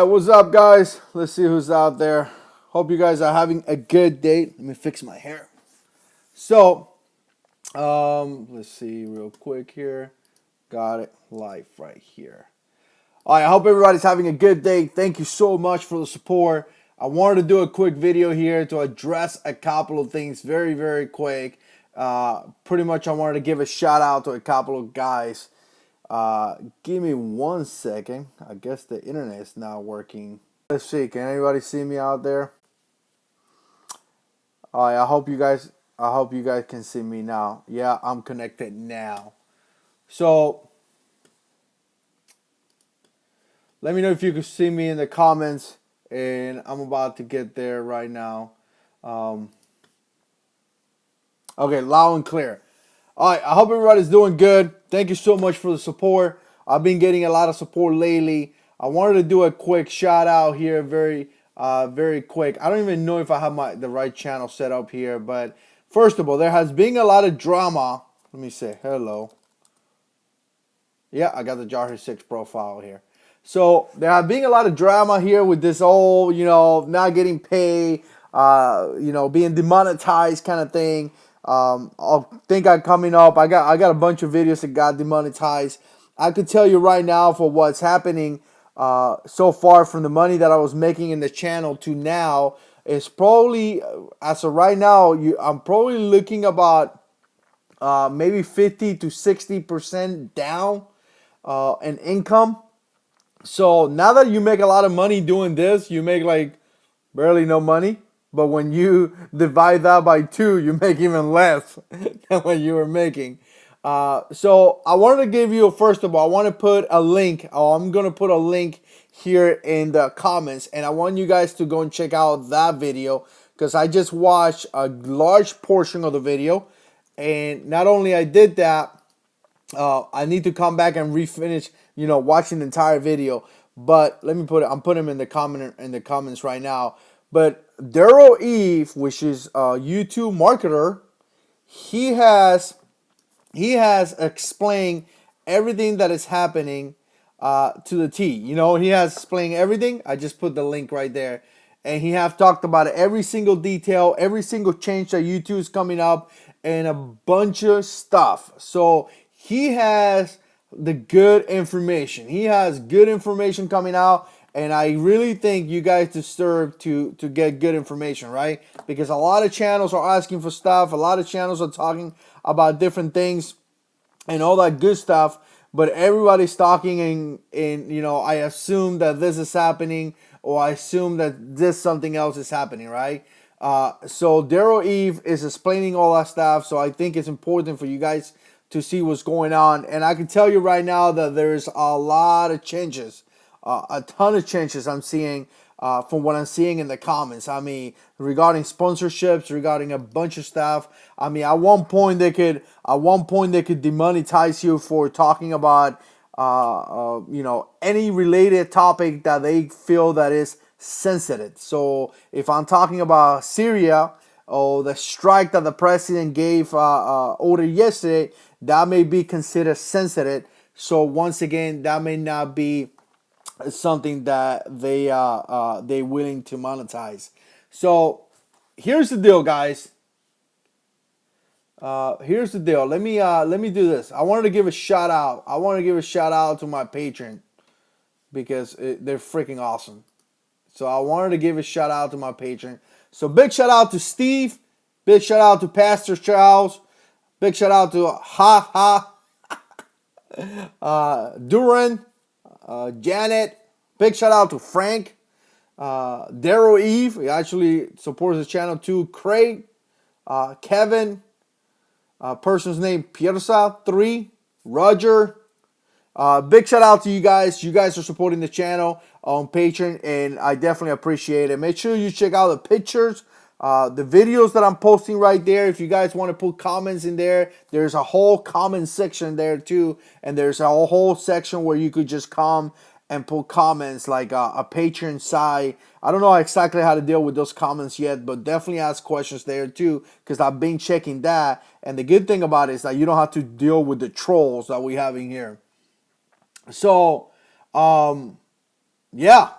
What's up, guys? Let's see who's out there. Hope you guys are having a good day. Let me fix my hair. So, let's see real quick here. Got it live right here. All right, I hope everybody's having a good day. Thank you so much for the support. I wanted to do a quick video here to address a couple of things very, very quick. Pretty much I wanted to give a shout out to a couple of guys. Give me 1 second. I guess the internet is not working. Let's see. Can anybody see me out there? All right. I hope you guys can see me now. Yeah, I'm connected now. So let me know if you can see me in the comments, and I'm about to get there right now. Okay, loud and clear. All right, I hope everybody's doing good. Thank you so much for the support. I've been getting a lot of support lately. I wanted to do a quick shout out here, very quick. I don't even know if I have the right channel set up here, but first of all, there has been a lot of drama. Let me say hello. Yeah, I got the JH6 profile here. So there have been a lot of drama here with this whole, not getting paid, being demonetized kind of thing. I think coming up. I got a bunch of videos that got demonetized. I could tell you right now for what's happening so far from the money that I was making in the channel to now is probably as of right now I'm probably looking about maybe 50 to 60% down in income. So now that you make a lot of money doing this, you make like barely no money. But when you divide that by 2, you make even less than what you were making. So I wanted to give you, first of all, I want to put a link. I'm going to put a link here in the comments. And I want you guys to go and check out that video, because I just watched a large portion of the video. And not only I did that, I need to come back and refinish, watching the entire video. But let me I'm putting him in the comments right now. But Daryl Eve, which is a YouTube marketer, he has explained everything that is happening to the T. He has explained everything. I just put the link right there. And he have talked about every single detail, every single change that YouTube is coming up, and a bunch of stuff. So he has the good information. He has good information coming out. And I really think you guys deserve to get good information, right? Because a lot of channels are asking for stuff. A lot of channels are talking about different things and all that good stuff. But everybody's talking in I assume that this is happening, or I assume that something else is happening, right? So Daryl Eve is explaining all that stuff. So I think it's important for you guys to see what's going on. And I can tell you right now that there's a lot of changes. A ton of changes I'm seeing from what I'm seeing in the comments. I mean, regarding sponsorships, regarding a bunch of stuff. I mean, at one point they could demonetize you for talking about any related topic that they feel that is sensitive. So if I'm talking about Syria or the strike that the president gave order yesterday, that may be considered sensitive. So once again, that may not be something that they willing to monetize. So here's the deal, guys. Here's the deal. Let me do this. I wanted to give a shout out. I want to give a shout out to my Patron, because they're freaking awesome. So I wanted to give a shout out to my Patron. So big shout out to Steve. Big shout out to Pastor Charles. Big shout out to Duran. Janet, big shout out to Frank, Daryl Eve, he actually supports the channel too, Craig, Kevin, person's name Piersa 3, Roger. Big shout out to you guys. You guys are supporting the channel on Patreon, and I definitely appreciate it. Make sure you check out the pictures, the videos that I'm posting right there. If you guys want to put comments in there, there's a whole comment section there too, and there's a whole section where you could just come and put comments, like a Patreon side. I don't know exactly how to deal with those comments yet, but definitely ask questions there too, because I've been checking that. And the good thing about it is that you don't have to deal with the trolls that we have in here. So, yeah.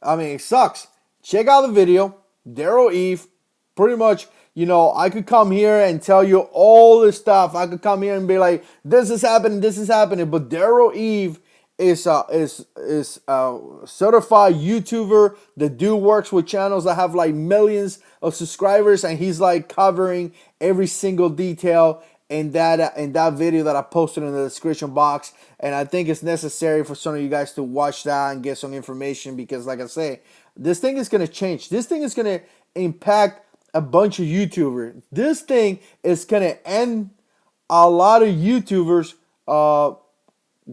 I mean, it sucks. Check out the video. Daryl Eve, pretty much, I could come here and tell you all this stuff. I could come here and be like, this is happening, this is happening. But Daryl Eve is a certified YouTuber. The dude works with channels that have like millions of subscribers, and he's like covering every single detail in that video that I posted in the description box. And I think it's necessary for some of you guys to watch that and get some information, because like I say, this thing is going to change. This thing is going to impact a bunch of YouTubers. This thing is going to end a lot of YouTubers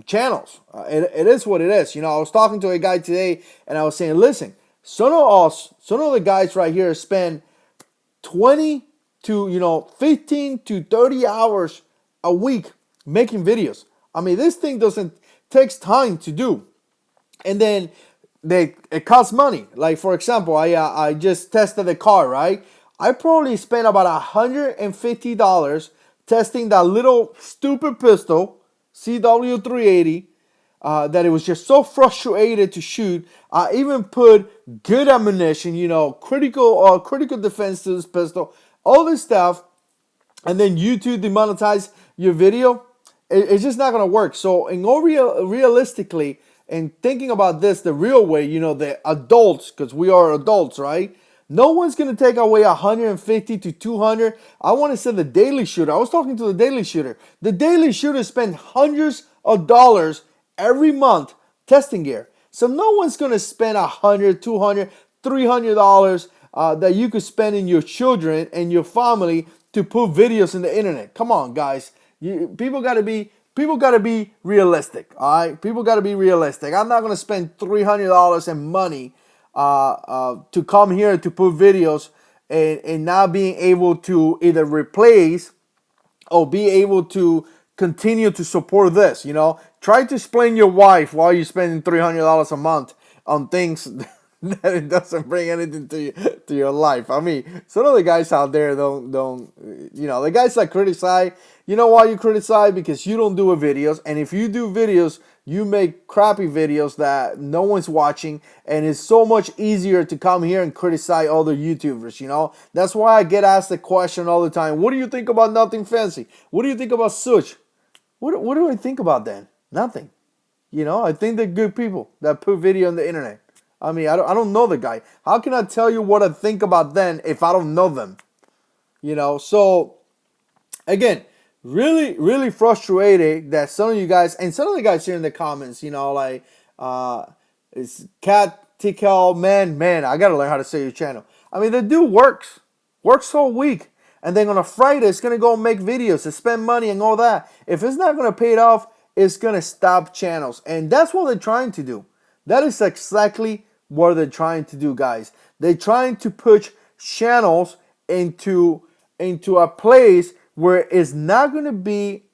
channels. It is what it is. I was talking to a guy today and I was saying, listen, some of the guys right here spend 20 to 15 to 30 hours a week making videos. I mean, this thing takes time to do, and then it costs money. Like, for example, I just tested the car, right? I probably spent about $150 testing that little stupid pistol CW380 that it was just so frustrated to shoot. I even put good ammunition, critical defense to this pistol, all this stuff, and then YouTube demonetize your video. It's just not gonna work. So, in all realistically, and thinking about this the real way, the adults, because we are adults, right? No one's gonna take away 150 to 200. I want to say the Daily Shooter. I was talking to the Daily Shooter. The Daily Shooter spend hundreds of dollars every month testing gear. So no one's gonna spend 100, 200, $300 that you could spend in your children and your family to put videos in the internet. Come on, guys. People gotta be realistic. All right, people gotta be realistic. I'm not gonna spend $300 in money to come here to put videos and not being able to either replace or be able to continue to support this. Try to explain your wife why you're spending $300 a month on things that it doesn't bring anything to your life. I mean, some of the guys out there don't the guys that criticize. You know why you criticize? Because you don't do videos, and if you do videos, you make crappy videos that no one's watching, and it's so much easier to come here and criticize other YouTubers. That's why I get asked the question all the time: what do you think about Nothing Fancy? What do you think about Such? What do I think about them? Nothing. I think they're good people that put video on the internet. I mean, I don't know the guy. How can I tell you what I think about them if I don't know them? So again, really, really frustrated that some of you guys, and some of the guys here in the comments, it's Cat Tical, man, I gotta learn how to say your channel. I mean, the dude works all week, and then on a Friday, it's gonna go make videos to spend money and all that. If it's not gonna pay it off, it's gonna stop channels, and that's what they're trying to do. That is exactly what they're trying to do, guys. They're trying to push channels into a place where it's not going to be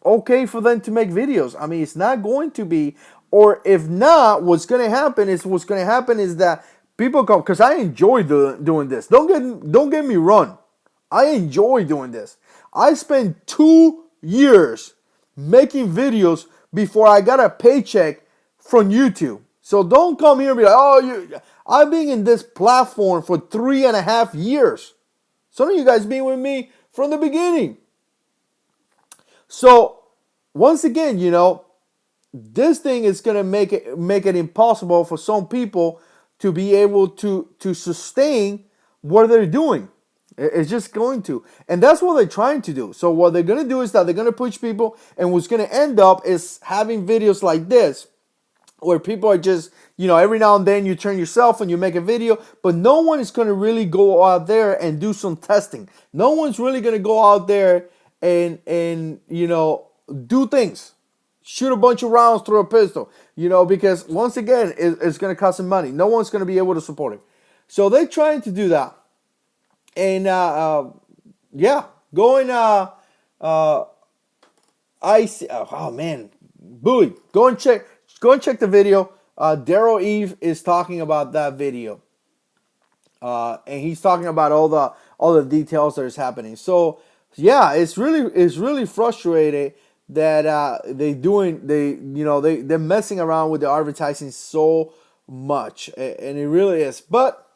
okay for them to make videos. I mean, it's not going to be. Or if not, what's going to happen is that people come, because I enjoy doing this. Don't get me wrong. I enjoy doing this. I spent 2 years making videos before I got a paycheck from YouTube. So don't come here and be like, I've been in this platform for 3.5 years. Some of you guys been with me from the beginning. So once again, this thing is gonna make it impossible for some people to be able to sustain what they're doing. It's just going to. And that's what they're trying to do. So what they're gonna do is that they're gonna push people, and what's gonna end up is having videos like this, where people are just, every now and then you turn yourself and you make a video, but no one is going to really go out there and do some testing. No one's really going to go out there and do things. Shoot a bunch of rounds through a pistol, because once again, it's going to cost them money. No one's going to be able to support it. So they're trying to do that. And, I see, oh man, Bowie, go and check the video. Daryl Eve is talking about that video, and he's talking about all the details that is happening. So yeah, it's really frustrating that they're messing around with the advertising so much, and it really is. But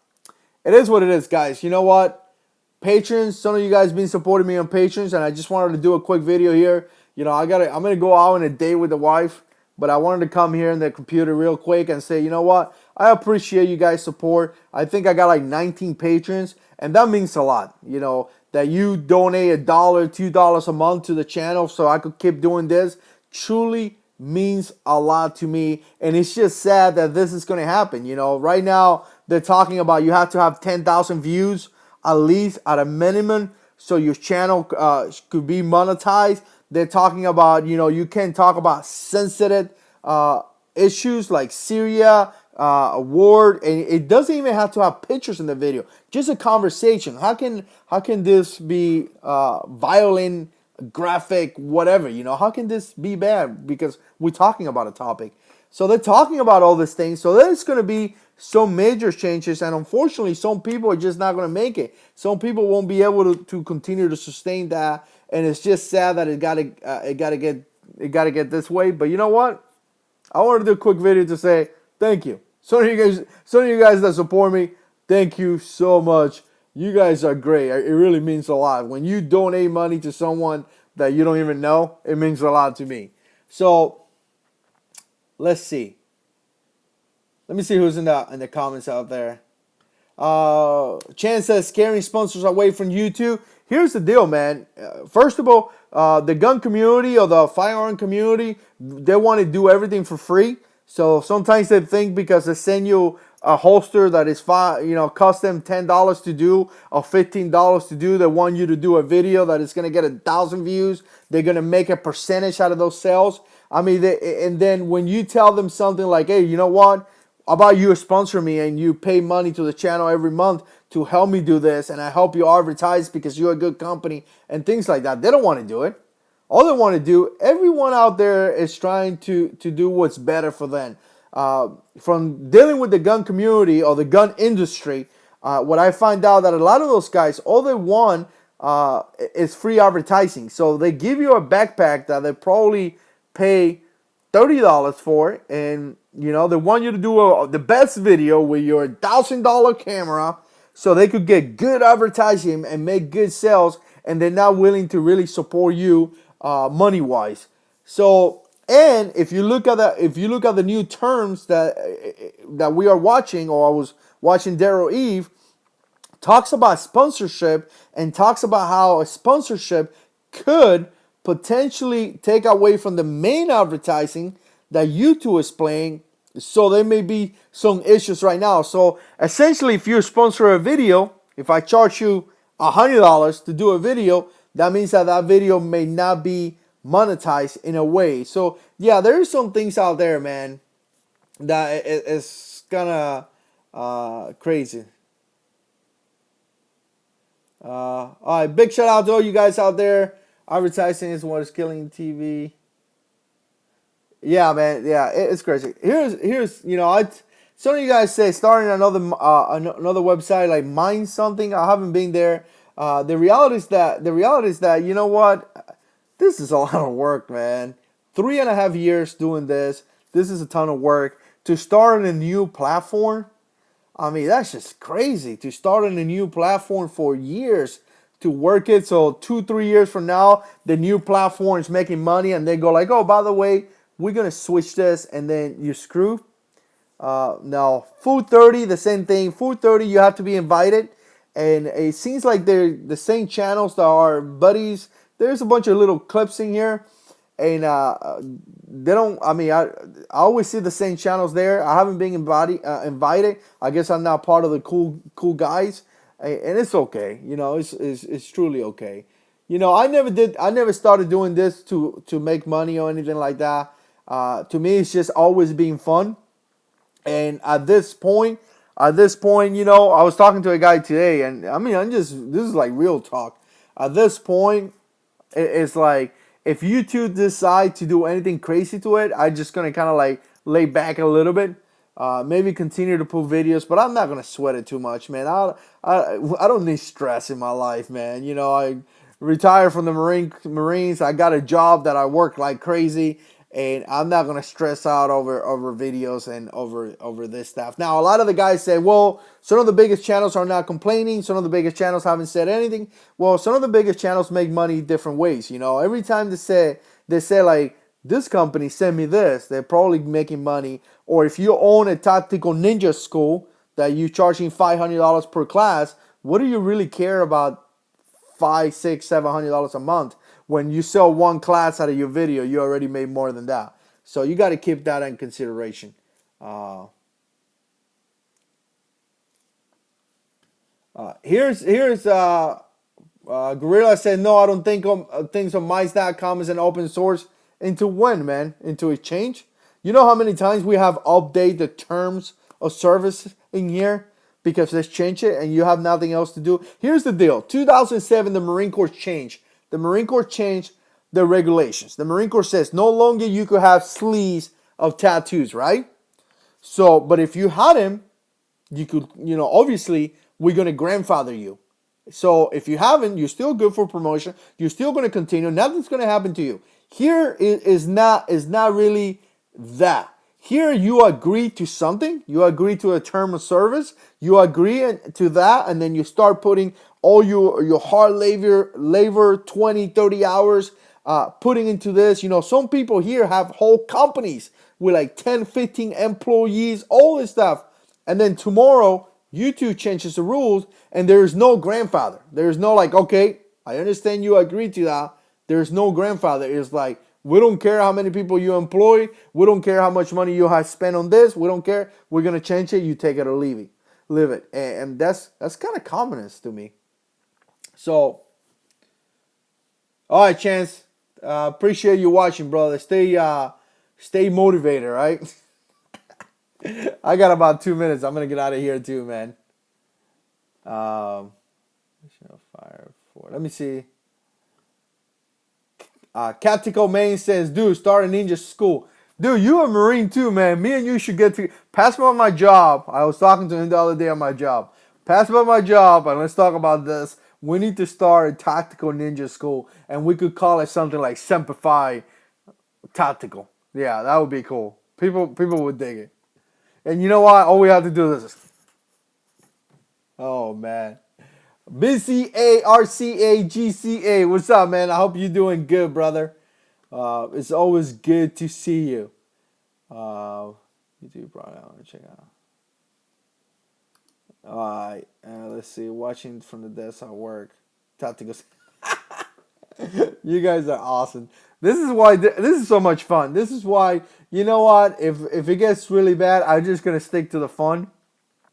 it is what it is, guys. You know what? Patrons, some of you guys been supporting me on Patrons, and I just wanted to do a quick video here. You know, I'm gonna go out on a date with the wife, but I wanted to come here in the computer real quick and say, you know what? I appreciate you guys' support. I think I got like 19 patrons, and that means a lot. You know, that you donate $1, $2 a month to the channel so I could keep doing this truly means a lot to me. And it's just sad that this is going to happen. You know, right now they're talking about you have to have 10,000 views at least at a minimum so your channel could be monetized. They're talking about, you know, you can talk about sensitive issues like Syria, a word, and it doesn't even have to have pictures in the video. Just a conversation. How can this be violent, graphic, whatever? You know, how can this be bad? Because we're talking about a topic. So they're talking about all these things. So there's going to be some major changes, and unfortunately, some people are just not going to make it. Some people won't be able to continue to sustain that, and it's just sad that it gotta get this way. But you know what? I wanted to do a quick video to say thank you. Some of you guys that support me, thank you so much. You guys are great. It really means a lot. When you donate money to someone that you don't even know, it means a lot to me. So let's see. Let me see who's in the comments out there. Chan says scaring sponsors away from YouTube. Here's the deal, man. First of all, the gun community or the firearm community, they want to do everything for free. So sometimes they think because they send you a holster that is cost them $10 to do or $15 to do, they want you to do a video that is going to get 1,000 views. They're going to make a percentage out of those sales. I mean, and then when you tell them something like, hey, you know what? How about you sponsor me and you pay money to the channel every month to help me do this, and I help you advertise because you're a good company and things like that. They don't want to do it. All they want to do, everyone out there is trying to do what's better for them. From dealing with the gun community or the gun industry, what I find out that a lot of those guys, all they want is free advertising. So they give you a backpack that they probably pay $30 for, and you know they want you to do the best video with your $1,000 camera, so they could get good advertising and make good sales, and they're not willing to really support you money wise. So, and if you look at the new terms that we are watching, or I was watching, Daryl Eve talks about sponsorship and talks about how a sponsorship could potentially take away from the main advertising that YouTube is playing. So there may be some issues right now. So essentially, if you sponsor a video, if I charge you $100 to do a video, that means that video may not be monetized in a way. So yeah, there are some things out there, man, that is kind of crazy. All right, big shout out to all you guys out there. Advertising is what is killing TV. Yeah, man. Yeah, it's crazy. Here's you know, some of you guys say starting another website like Mind Something. I haven't been there. The reality is that you know what, this is a lot of work, man. 3.5 years doing this. This is a ton of work to start on a new platform. I mean, that's just crazy to start on a new platform for years to work it. So 2-3 years from now, the new platform is making money, and they go like, oh, by the way, we're gonna switch this, and then you screw. Now, Food 30, the same thing. Food 30, you have to be invited, and it seems like they're the same channels that are buddies. There's a bunch of little clips in here, and they don't. I mean, I always see the same channels there. I haven't been invited. I guess I'm not part of the cool guys, and it's okay. You know, it's truly okay. You know, I never started doing this to make money or anything like that. To me, it's just always been fun. And at this point, you know, I was talking to a guy today, and I mean, this is like real talk. At this point, it's like, if you two decide to do anything crazy to it, I'm just gonna kind of like lay back a little bit, maybe continue to put videos, but I'm not gonna sweat it too much, man. I don't need stress in my life, man. You know, I retired from the Marines. I got a job that I work like crazy, and I'm not gonna stress out over videos and over this stuff. Now, a lot of the guys say, well, some of the biggest channels are not complaining. Some of the biggest channels haven't said anything. Well, some of the biggest channels make money different ways. You know, every time they say like, this company sent me this, they're probably making money. Or if you own a tactical ninja school that you're charging $500 per class, what do you really care about $500, $600, $700 a month? When you sell one class out of your video, you already made more than that. So you got to keep that in consideration. Here's Gorilla said, no, I don't think things on mice.com is an open source. Into when, man? Into a change? You know how many times we have updated the terms of service in here because let's change it and you have nothing else to do? Here's the deal. 2007, the Marine Corps changed. The Marine Corps changed the regulations. The Marine Corps says no longer you could have sleeves of tattoos, right? So, but if you had them, you could, obviously we're going to grandfather you. So if you haven't, you're still good for promotion. You're still going to continue. Nothing's going to happen to you. Here is not really that. Here you agree to something. You agree to a term of service. You agree to that, and then you start putting all your hard labor 20, 30 hours, putting into this. Some people here have whole companies with like 10, 15 employees, all this stuff. And then tomorrow, YouTube changes the rules, and there is no grandfather. There is no like, okay, I understand you agree to that. There's no grandfather. It's like, we don't care how many people you employ. We don't care how much money you have spent on this. We don't care. We're going to change it. You take it or leave it. And that's kind of communist to me. So, all right, Chance. Appreciate you watching, brother. Stay motivated, right? I got about 2 minutes. I'm going to get out of here too, man. Let me see. Tactical Main says, dude, start a ninja school. Dude, you a Marine too, man. Me and you should get to pass me on my job. I was talking to him the other day on my job. Pass me on my job and let's talk about this. We need to start a tactical ninja school, and we could call it something like Simplify Tactical. Yeah, that would be cool. People would dig it. And you know what? All we have to do is this. Oh man. BCARCAGCA, what's up, man? I hope you're doing good, brother. It's always good to see you. YouTube probably I want to check out. All right, let's see. Watching from the desk at work. Tactical. You guys are awesome. This is why this is so much fun. This is why, you know what? If it gets really bad, I'm just gonna stick to the fun,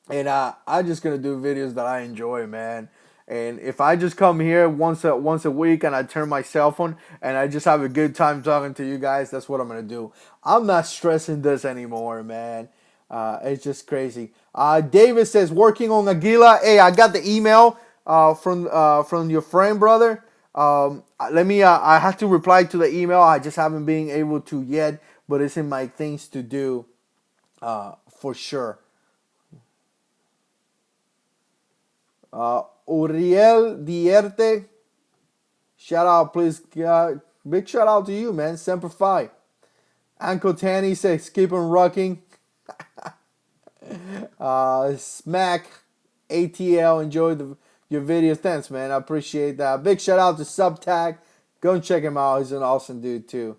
and I'm just gonna do videos that I enjoy, man. And if I just come here once a week and I turn my cell phone and I just have a good time talking to you guys, that's what I'm gonna do. I'm not stressing this anymore, man. It's just crazy. David says working on Aguila. Hey, I got the email from your friend, brother. Let me. I have to reply to the email. I just haven't been able to yet, but it's in my things to do for sure. Uriel Dierte, shout out, please. Big shout out to you, man. Semper Fi. Uncle Tanny says keep on rocking. Smack ATL, enjoy your videos. Thanks, man. I appreciate that. Big shout out to Subtag. Go and check him out. He's an awesome dude too.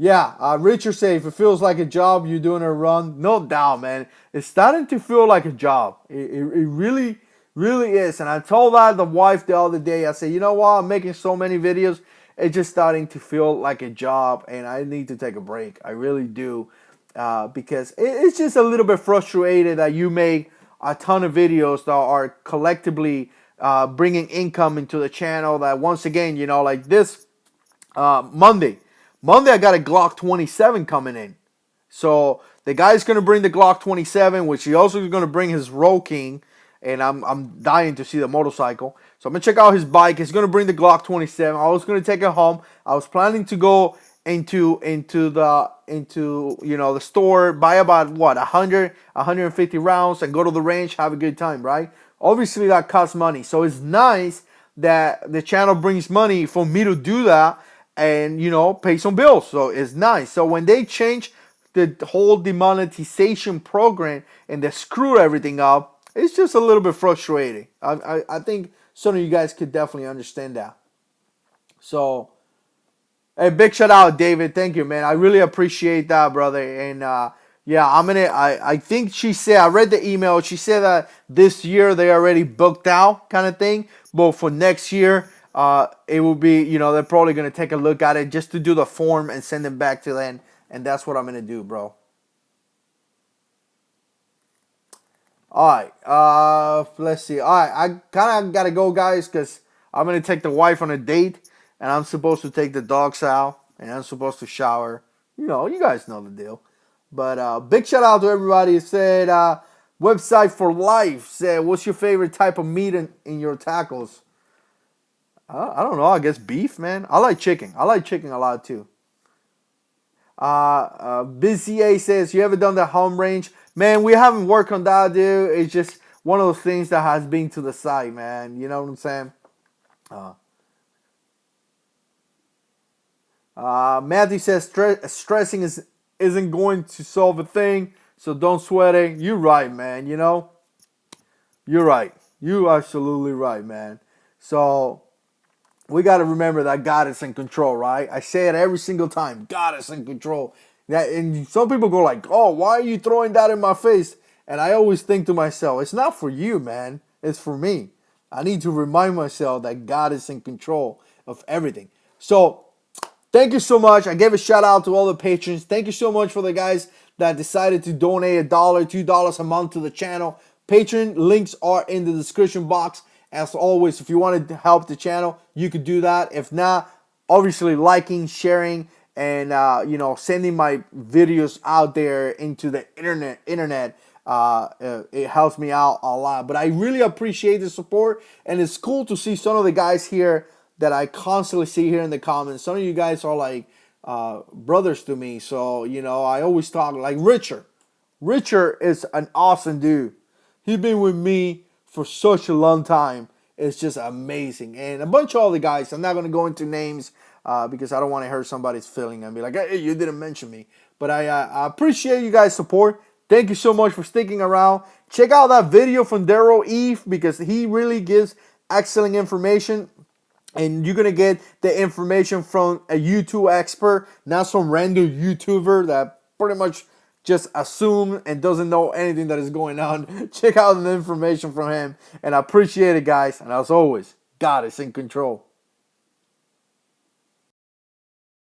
Yeah, Richard said if it feels like a job, you're doing a run. No doubt, man. It's starting to feel like a job. It really, really is. And I told the wife the other day, I said, you know what? I'm making so many videos. It's just starting to feel like a job, and I need to take a break. I really do. Because it's just a little bit frustrated that you make a ton of videos that are collectively bringing income into the channel. That once again, like this Monday I got a Glock 27 coming in. So the guy's going to bring the Glock 27, which he also is going to bring his Roll King. And I'm dying to see the motorcycle. So I'm going to check out his bike. He's going to bring the Glock 27. I was going to take it home. I was planning to go into the store, buy about 150 rounds and go to the range, have a good time, right? Obviously that costs money. So it's nice that the channel brings money for me to do that. and pay some bills. So it's nice. So when they change the whole demonetization program and they screw everything up, it's just a little bit frustrating. I think some of you guys could definitely understand that. So, hey, big shout out, David. Thank you, man. I really appreciate that, brother. And yeah, I think she said, I read the email. She said that this year they already booked out, kind of thing. But for next year, it will be, they're probably gonna take a look at it just to do the form and send it back to them. And that's what I'm gonna do, bro. All right. Let's see. All right, I kind of gotta go, guys, because I'm gonna take the wife on a date, and I'm supposed to take the dogs out, and I'm supposed to shower. You guys know the deal. But big shout out to everybody. It said website for life said, "What's your favorite type of meat in your tacos?" I don't know. I guess beef, man. I like chicken. I like chicken a lot too. Busy A says, "You ever done the home range?" Man, we haven't worked on that, dude. It's just one of those things that has been to the side, man. You know what I'm saying? Uh, Matthew says, stressing isn't going to solve a thing, so don't sweat it. You're right, man. You're right. You absolutely right, man. So we got to remember that God is in control, right? I say it every single time. God is in control. And some people go like, "Oh, why are you throwing that in my face?" And I always think to myself, it's not for you, man. It's for me. I need to remind myself that God is in control of everything. So thank you so much. I gave a shout out to all the patrons. Thank you so much for the guys that decided to donate $1, $2 a month to the channel. Patron links are in the description box. As always, if you wanted to help the channel, you could do that. If not, obviously liking, sharing, and sending my videos out there into the internet. It helps me out a lot. But I really appreciate the support, and it's cool to see some of the guys here that I constantly see here in the comments. Some of you guys are like brothers to me. So, I always talk like Richard. Richard is an awesome dude. He's been with me for such a long time. It's just amazing. And a bunch of other guys. I'm not going to go into names because I don't want to hurt somebody's feeling and be like, "Hey, you didn't mention me." But I appreciate you guys' support. Thank you so much for sticking around. Check out that video from Daryl Eve because he really gives excellent information. And you're going to get the information from a YouTube expert, not some random YouTuber that pretty much just assumes and doesn't know anything that is going on. Check out the information from him. And I appreciate it, guys. And as always, God is in control.